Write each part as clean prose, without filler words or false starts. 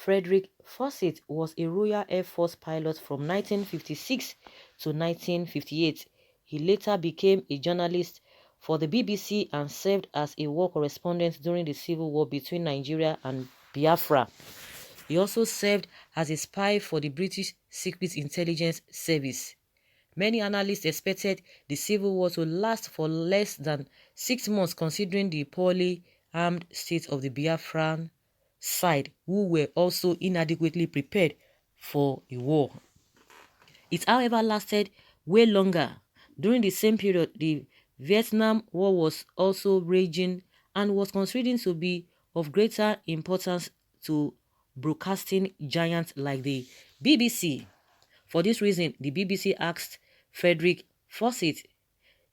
Frederick Fawcett was a Royal Air Force pilot from 1956 to 1958. He later became a journalist for the BBC and served as a war correspondent during the civil war between Nigeria and Biafra. He also served as a spy for the British Secret Intelligence Service. Many analysts expected the civil war to last for less than 6 months considering the poorly armed state of the Biafran side, who were also inadequately prepared for a war. It however lasted way longer. During the same period, the Vietnam War was also raging and was considered to be of greater importance to broadcasting giants like the BBC. For this reason, the BBC asked Frederick Fawcett,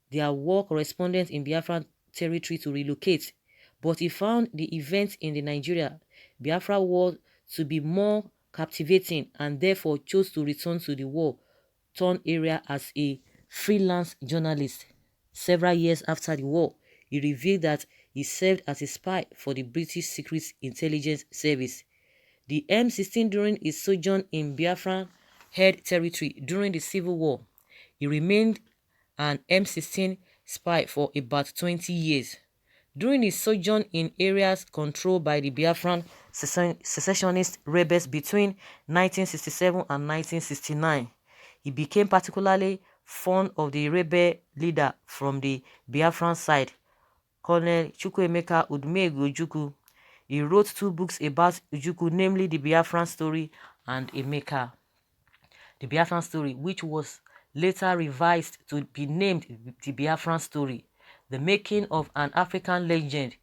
their war correspondent in Biafran territory, to relocate, but he found the events in the Nigeria-Biafra war to be more captivating and therefore chose to return to the war-torn area as a freelance journalist. Several years after the war, he revealed that he served as a spy for the British Secret Intelligence Service. The M16 during his sojourn in Biafran held territory during the Civil War. He remained an M16 spy for about 20 years. During his sojourn in areas controlled by the Biafran secessionist rebels between 1967 and 1969, he became particularly fond of the rebel leader from the Biafran side, Colonel Chukwuemeka Ojukwu. He wrote 2 books about Ojukwu, namely The Biafran Story and Emeka. The Biafran Story, which was later revised to be named The Biafran Story. The Making of an African Legend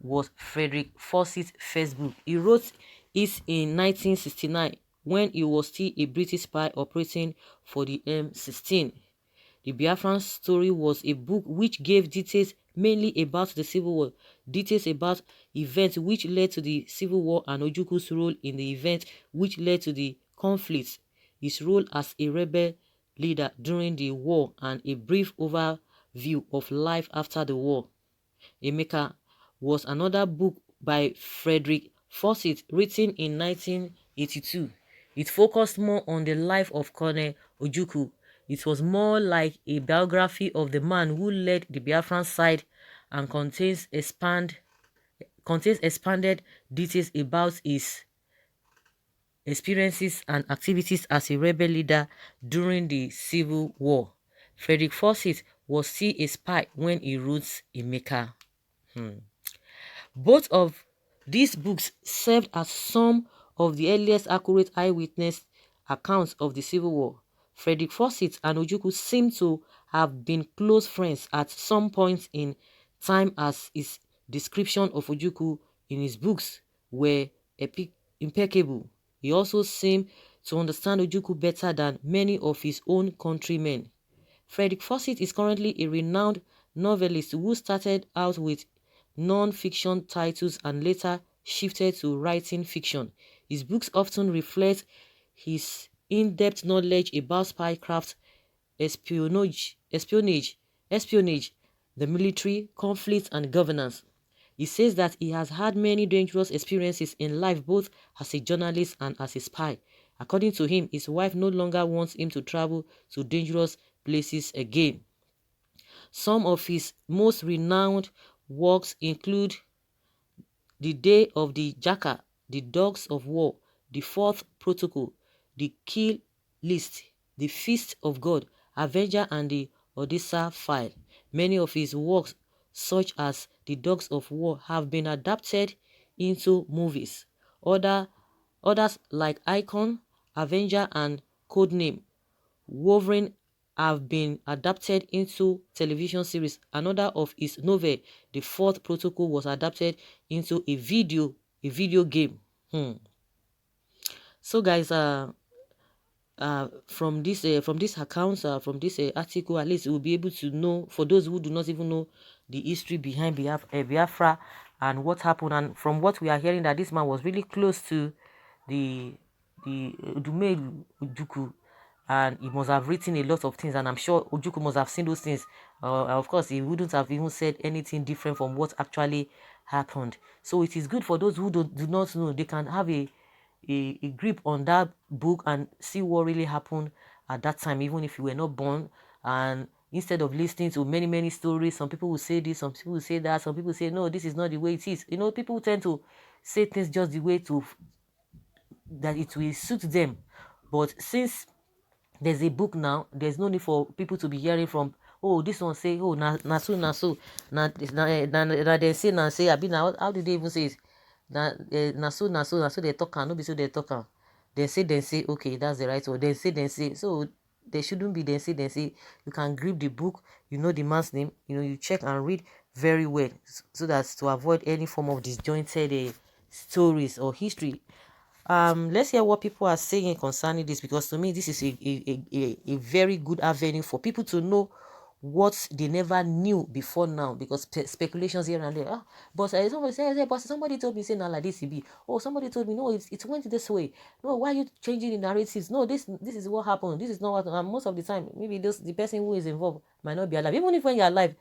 was Frederick Fawcett's first book. He wrote it in 1969 when he was still a British spy operating for the M16. The Biafran Story was a book which gave details mainly about the Civil War, details about events which led to the Civil War and Ojukwu's role in the events which led to the conflicts, his role as a rebel leader during the war, and a brief overview of life after the war. Emeka was another book by Frederick Fawcett written in 1982. It focused more on the life of Colonel Ojukwu. It was more like a biography of the man who led the Biafran side and contains expanded details about his experiences and activities as a rebel leader during the Civil War. Frederick Fawcett was still a spy when he wrote Emeka. Both of these books served as some of the earliest accurate eyewitness accounts of the Civil War. Frederick Fawcett and Ojukwu seem to have been close friends at some point in time, as his description of Ojukwu in his books were impeccable. He also seemed to understand Ojukwu better than many of his own countrymen. Frederick Fawcett is currently a renowned novelist who started out with non-fiction titles and later shifted to writing fiction. His books often reflect his in-depth knowledge about spycraft, espionage, the military, conflict, and governance. He says that he has had many dangerous experiences in life, both as a journalist and as a spy. According to him, his wife no longer wants him to travel to dangerous places again. Some of his most renowned works include The Day of the Jackal, The Dogs of War, The Fourth Protocol, The Kill List, The Feast of God, Avenger, and The Odessa File. Many of his works, such as The Dogs of War, have been adapted into movies. Others like Icon, Avenger, and Codename Wolverine have been adapted into television series. Another of his novel, The Fourth Protocol, was adapted into a video game. So guys, from this accounts, from this article, at least we'll be able to know, for those who do not even know the history behind Biafra and what happened, and from what we are hearing, that this man was really close to the Ojukwu, and he must have written a lot of things, and I'm sure Ojukwu must have seen those things. Of course, he wouldn't have even said anything different from what actually happened. So it is good for those who do not know. They can have a a grip on that book and see what really happened at that time, even if you were not born. And instead of listening to many, many stories, some people will say this, some people will say that, some people say, no, this is not the way it is. You know, people tend to say things just the way to that it will suit them. But since there's a book now, there's no need for people to be hearing from, oh, this one say, oh, na so they say I mean, how did they even say it? Na so they talk, no be so they talk. Then say, okay, that's the right word. Then say. So there shouldn't be then say. You can grip the book, you know the man's name, you know, you check and read very well, so that to avoid any form of disjointed stories or history. Let's hear what people are saying concerning this, because to me this is a very good avenue for people to know what they never knew before now, because speculations here and there. But somebody say, but somebody told me, say, now like this it be. Oh, somebody told me, no, it went this way. No, why are you changing the narratives? No, this is what happened, this is not what. And most of the time, maybe the person who is involved might not be alive. Even if when you're alive,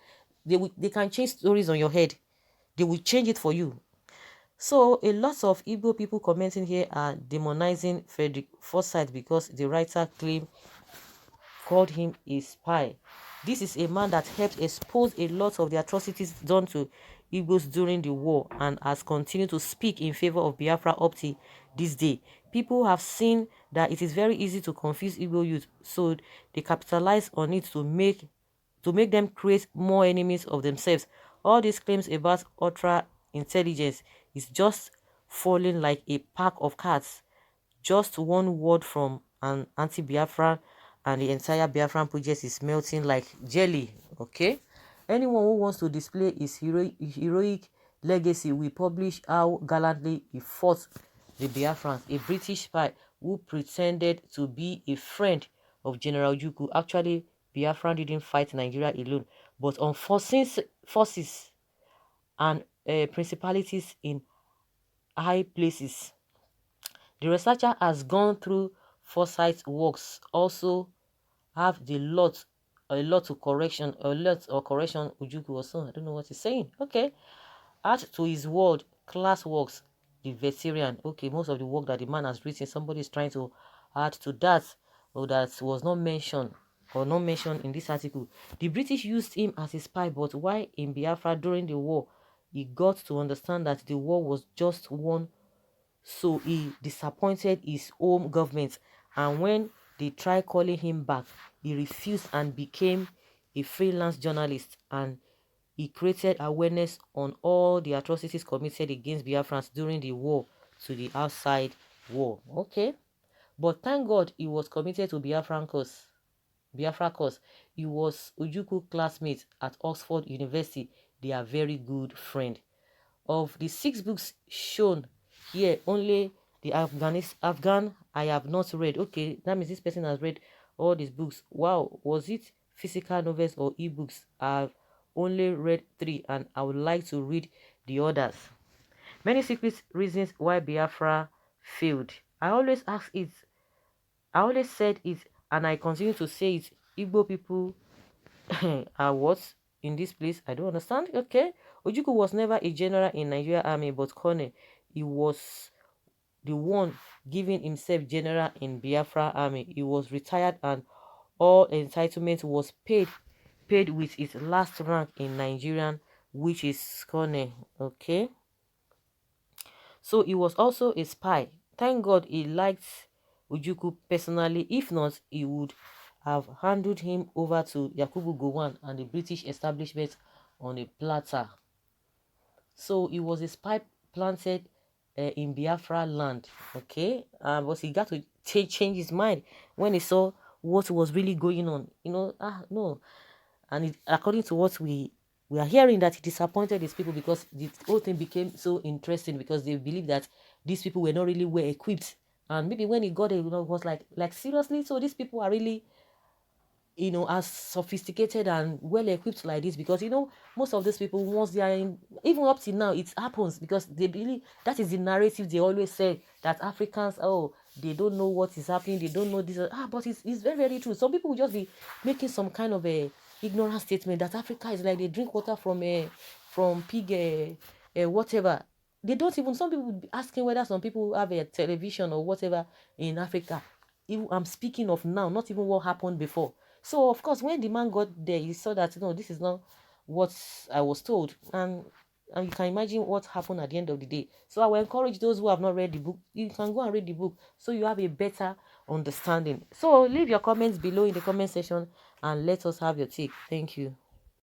they can change stories on your head. They will change it for you. So a lot of Igbo people commenting here are demonizing Frederick Forsyth because the writer called him a spy. This is a man that helped expose a lot of the atrocities done to Igbos during the war and has continued to speak in favor of Biafra up to this day. People have seen that it is very easy to confuse Igbo youth, so they capitalize on it to make them create more enemies of themselves. All these claims about ultra intelligence is just falling like a pack of cards. Just one word from an anti-Biafran and the entire Biafran project is melting like jelly. Okay? Anyone who wants to display his heroic legacy will publish how gallantly he fought the Biafrans. A British spy who pretended to be a friend of General Ojukwu. Actually, Biafran didn't fight Nigeria alone, but unforeseen forces and principalities in high places. The researcher has gone through Forsyth's works, also have a lot or correction Ojukwu or so. I don't know what he's saying. Okay. Add to his world class works, the veteran. Okay, most of the work that the man has written, somebody is trying to add to that, or that was not mentioned or not mentioned in this article. The British used him as a spy, but while in Biafra during the war, he got to understand that the war was just won, so he disappointed his home government, and when they tried calling him back, he refused and became a freelance journalist, and he created awareness on all the atrocities committed against Biafrans during the war to the outside war. Okay. But thank God he was committed to Biafra cause. He was Ojukwu classmate at Oxford University. They are very good friend. Of the 6 books shown here, only the Afghan I have not read. Okay, that means this person has read all these books. Wow, was it physical novels or ebooks? I've only read 3 and I would like to read the others. Many secret reasons why Biafra failed. I always said it, and I continue to say it. Igbo people are what in this place? I don't understand. Okay. Ojukwu was never a general in Nigeria army, but colonel. He was the one giving himself general in Biafra army. He was retired and all entitlement was paid with his last rank in Nigerian, which is colonel. Okay. So he was also a spy. Thank God he liked Ojukwu personally. If not, he would have handed him over to Yakubu Gowon and the British establishment on a platter. So he was a spy planted in Biafra land. Okay, but he got to change his mind when he saw what was really going on. You know, no. And according to what we are hearing, that he disappointed these people because the whole thing became so interesting because they believed that these people were not really well equipped. And maybe when he got it, was like seriously, so these people are really, as sophisticated and well equipped like this, because most of these people, once they are in, even up till now, it happens because they believe that is the narrative they always say, that Africans, oh, they don't know what is happening, they don't know this, but it's very, very true. Some people will just be making some kind of a ignorant statement that Africa is like they drink water from pig, whatever. They don't even, some people would be asking whether some people have a television or whatever in Africa. I'm speaking of now, not even what happened before. So of course, when the man got there, he saw that, no, this is not what I was told. And you can imagine what happened at the end of the day. So I will encourage those who have not read the book, you can go and read the book so you have a better understanding. So leave your comments below in the comment section and let us have your take. Thank you.